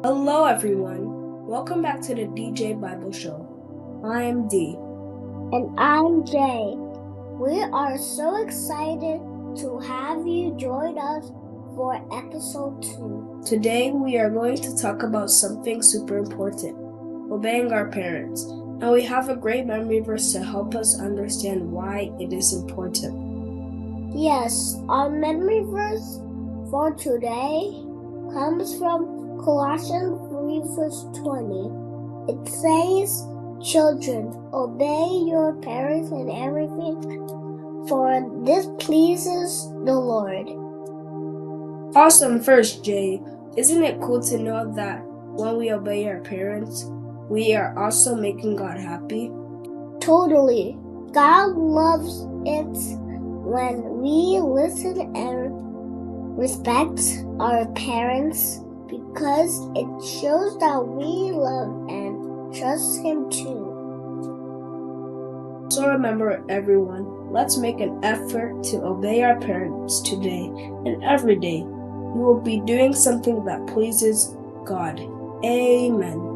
Hello, everyone. Welcome back to the DJ Bible Show. I am D. And I'm Jay. We are so excited to have you join us for episode 2. Today, we are going to talk about something super important, obeying our parents. And we have a great memory verse to help us understand why it is important. Yes, our memory verse for today comes from Colossians 3 verse 20. It says, "Children, obey your parents in everything, for this pleases the Lord." Awesome first, Jay. Isn't it cool to know that when we obey our parents, we are also making God happy? Totally. God loves it when we listen and respect our parents because it shows that we love and trust Him too. So remember, everyone, let's make an effort to obey our parents today and every day. We will be doing something that pleases God. Amen.